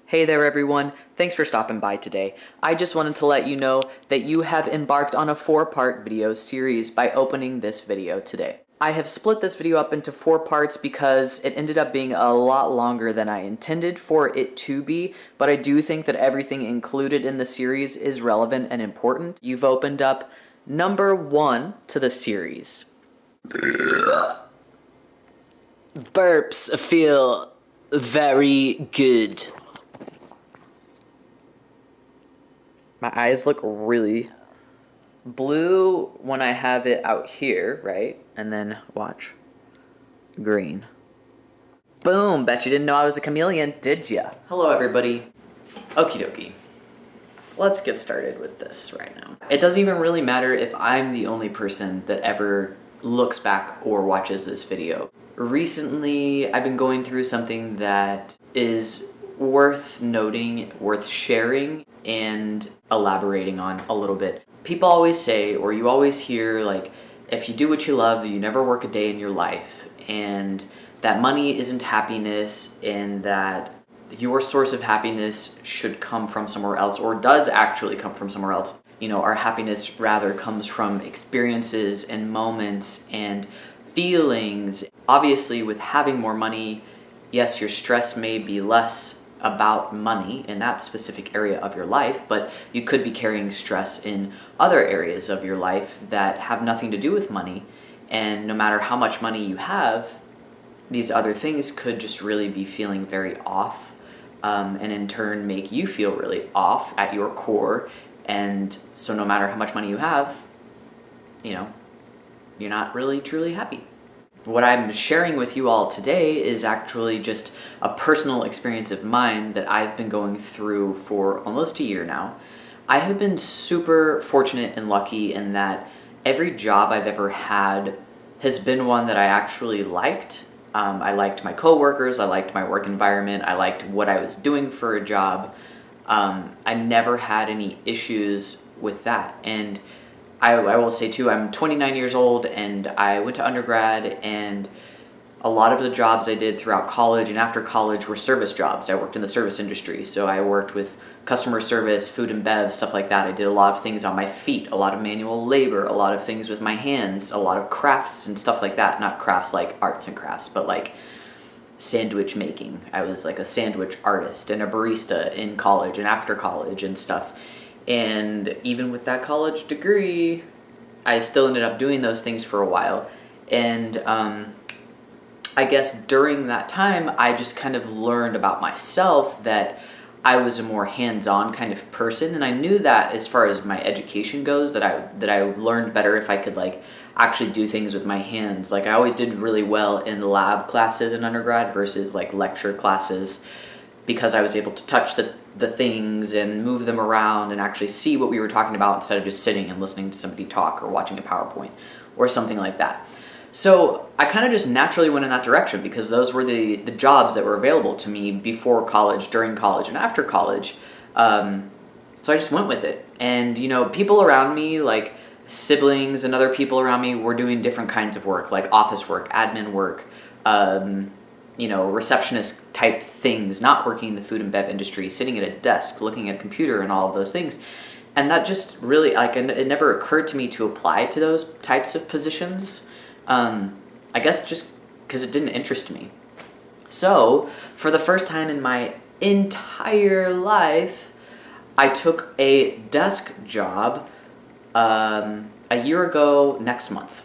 Hey there everyone, thanks for stopping by today. I just wanted to let you know that you have embarked on a 4-part video series by opening this video today. I have split this video up into 4 parts because it ended up being a lot longer than I intended for it to be, but I do think that everything included in the series is relevant and important. You've opened up number 1 to the series. Burps feel very good. My eyes look really blue when I have it out here, right? And then watch. Green. Boom! Bet you didn't know I was a chameleon, did ya? Hello everybody. Okie dokie. Let's get started with this right now. It doesn't even really matter if I'm the only person that ever looks back or watches this video. Recently, I've been going through something that is worth noting, worth sharing, and elaborating on a little bit. People always say, or you always hear, like, if you do what you love, you never work a day in your life, and that money isn't happiness, and that your source of happiness should come from somewhere else, or does actually come from somewhere else. You know, our happiness rather comes from experiences and moments and feelings. Obviously, with having more money, yes, your stress may be less about money in that specific area of your life, but you could be carrying stress in other areas of your life that have nothing to do with money. And no matter how much money you have, these other things could just really be feeling very off, and in turn make you feel really off at your core. And so no matter how much money you have, you know, you're not really truly happy. What I'm sharing with you all today is actually just a personal experience of mine that I've been going through for almost a year now. I have been super fortunate and lucky in that every job I've ever had has been one that I actually liked. I liked my coworkers, I liked my work environment, I liked what I was doing for a job. I never had any issues with that. And I will say too, I'm 29 years old and I went to undergrad, and a lot of the jobs I did throughout college and after college were service jobs. I worked in the service industry, so I worked with customer service, food and bev, stuff like that. I did a lot of things on my feet, a lot of manual labor, a lot of things with my hands, a lot of crafts and stuff like that. Not crafts like arts and crafts, but like sandwich making. I was like a sandwich artist and a barista in college and after college and stuff. And even with that college degree, I still ended up doing those things for a while. And I guess during that time, I just kind of learned about myself that I was a more hands-on kind of person. And I knew that as far as my education goes, that I learned better if I could like actually do things with my hands. Like I always did really well in lab classes in undergrad versus like lecture classes, because I was able to touch the things and move them around and actually see what we were talking about instead of just sitting and listening to somebody talk or watching a PowerPoint or something like that. So I kind of just naturally went in that direction because those were the jobs that were available to me before college, during college, and after college. So I just went with it. And, you know, people around me, like siblings and other people around me, were doing different kinds of work, like office work, admin work, you know, receptionist type things, not working in the food and bev industry, sitting at a desk, looking at a computer and all of those things. And that just really, like, it never occurred to me to apply to those types of positions. I guess just because it didn't interest me. So for the first time in my entire life, I took a desk job a year ago next month.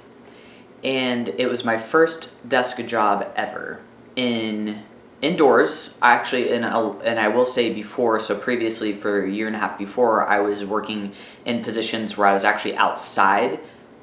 And it was my first desk job ever. Indoors, actually, and I will say before, so previously for a year and a half before, I was working in positions where I was actually outside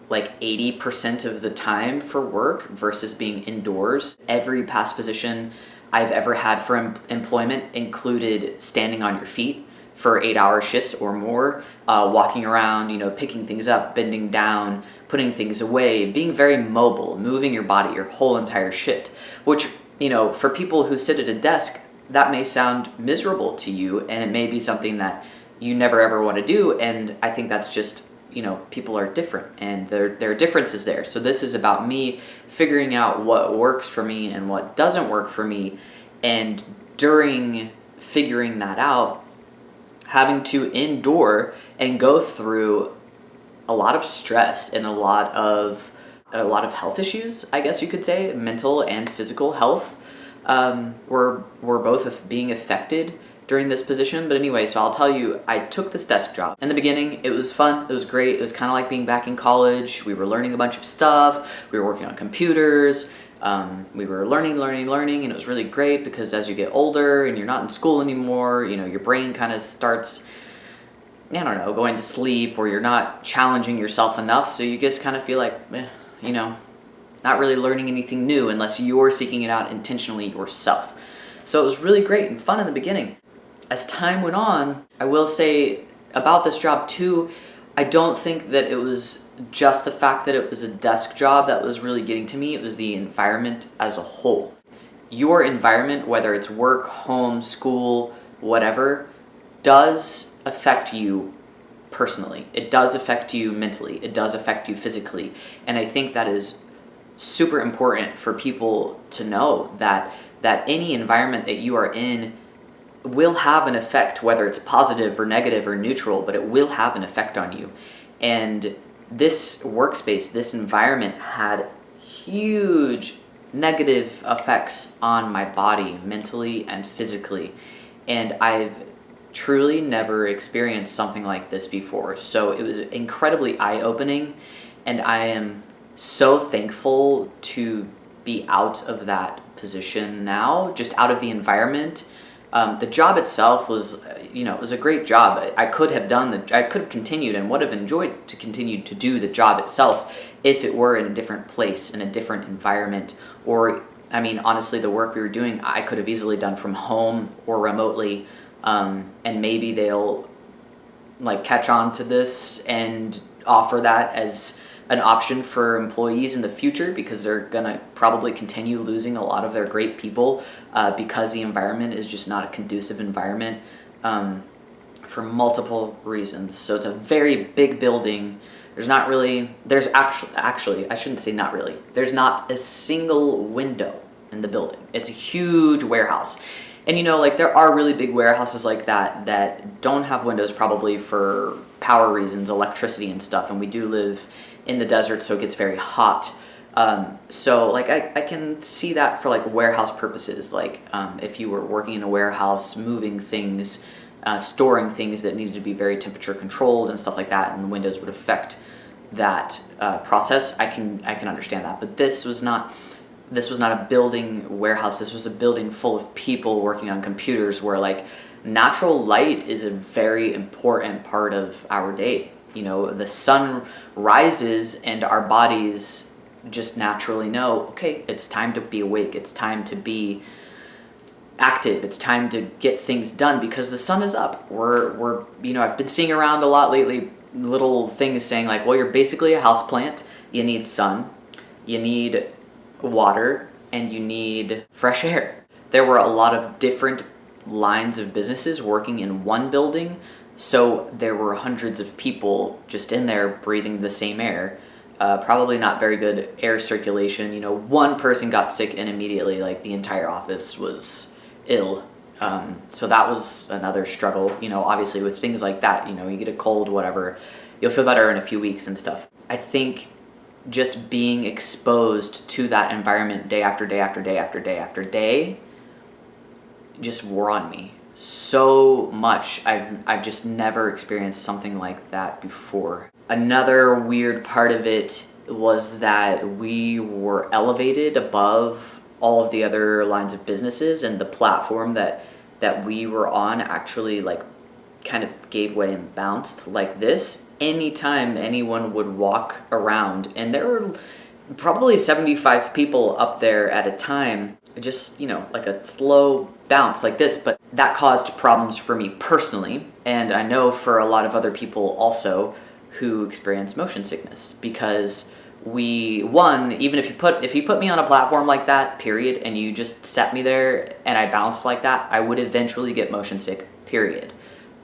like 80% of the time for work versus being indoors. Every past position I've ever had for employment included standing on your feet for 8-hour shifts or more, walking around, you know, picking things up, bending down, putting things away, being very mobile, moving your body your whole entire shift, which, you know, for people who sit at a desk, that may sound miserable to you, and it may be something that you never ever want to do. And I think that's just, you know, people are different and there are differences there. So this is about me figuring out what works for me and what doesn't work for me. And during figuring that out, having to endure and go through a lot of stress and a lot of health issues, I guess you could say, mental and physical health, were both being affected during this position. But anyway, so I'll tell you, I took this desk job. In the beginning, it was fun, it was great, it was kind of like being back in college. We were learning a bunch of stuff, we were working on computers, we were learning, and it was really great because as you get older and you're not in school anymore, you know, your brain kind of starts, I don't know, going to sleep, or you're not challenging yourself enough, so you just kind of feel like, you know, not really learning anything new unless you're seeking it out intentionally yourself. So it was really great and fun in the beginning. As time went on, I will say about this job too, I don't think that it was just the fact that it was a desk job that was really getting to me. It was the environment as a whole. Your environment, whether it's work, home, school, whatever, does affect you personally. It does affect you mentally. It does affect you physically. And I think that is super important for people to know, that any environment that you are in will have an effect, whether it's positive or negative or neutral, but it will have an effect on you. And this workspace, this environment had huge negative effects on my body, mentally and physically. And I've truly never experienced something like this before. So it was incredibly eye-opening, and I am so thankful to be out of that position now, just out of the environment. The job itself was, you know, it was a great job. I could have continued and would have enjoyed to continue to do the job itself if it were in a different place, in a different environment. Or, I mean, honestly, the work we were doing, I could have easily done from home or remotely. And maybe they'll like catch on to this and offer that as an option for employees in the future, because they're gonna probably continue losing a lot of their great people because the environment is just not a conducive environment for multiple reasons. So it's a very big building. There's actually, I shouldn't say not really. There's not a single window in the building. It's a huge warehouse. And you know, like there are really big warehouses like that don't have windows, probably for power reasons, electricity and stuff. And we do live in the desert, so it gets very hot. So like I can see that for like warehouse purposes, like if you were working in a warehouse, moving things, storing things that needed to be very temperature controlled and stuff like that, and the windows would affect that process. I can understand that. But this was not a building warehouse. This was a building full of people working on computers, where like natural light is a very important part of our day. You know, the sun rises and our bodies just naturally know, okay, it's time to be awake. It's time to be active. It's time to get things done because the sun is up. We're you know, I've been seeing around a lot lately little things saying like, well, you're basically a houseplant. You need sun, you need water, and you need fresh air. There were a lot of different lines of businesses working in one building, so there were hundreds of people just in there breathing the same air. Probably not very good air circulation. You know, one person got sick and immediately like the entire office was ill. So that was another struggle. You know, obviously with things like that, you know, you get a cold, whatever, you'll feel better in a few weeks and stuff. I think just being exposed to that environment day after day after day after day after day just wore on me so much. I've just never experienced something like that before. Another weird part of it was that we were elevated above all of the other lines of businesses, and the platform that we were on actually like kind of gave way and bounced like this anytime anyone would walk around. And there were probably 75 people up there at a time, just, you know, like a slow bounce like this. But that caused problems for me personally, and I know for a lot of other people also who experience motion sickness, because even if you put me on a platform like that, period, and you just set me there and I bounced like that, I would eventually get motion sick, period.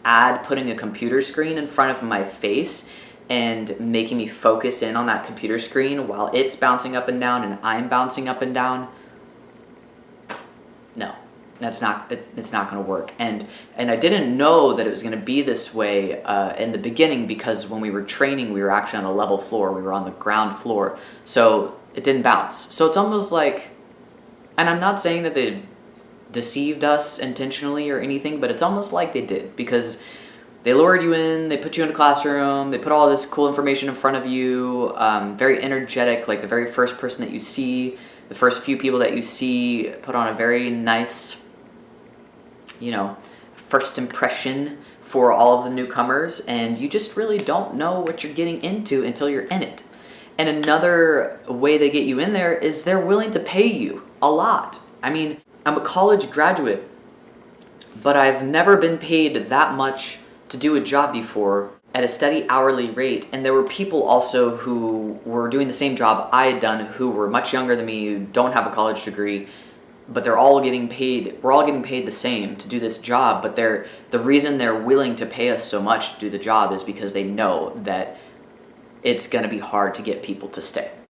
Add putting a computer screen in front of my face and making me focus in on that computer screen while it's bouncing up and down and I'm bouncing up and down. No, It's not going to work. And I didn't know that it was going to be this way in the beginning, because when we were training, we were actually on a level floor. We were on the ground floor, so it didn't bounce. So it's almost like, and I'm not saying that they deceived us intentionally or anything, but it's almost like they did, because they lured you in, they put you in a classroom, they put all this cool information in front of you, very energetic, like the very first person that you see, the first few people that you see put on a very nice, first impression for all of the newcomers, and you just really don't know what you're getting into until you're in it. And another way they get you in there is they're willing to pay you a lot. I mean, I'm a college graduate, but I've never been paid that much to do a job before at a steady hourly rate. And there were people also who were doing the same job I had done, who were much younger than me, who don't have a college degree, but they're all getting paid. We're all getting paid the same to do this job, but the reason they're willing to pay us so much to do the job is because they know that it's going to be hard to get people to stay.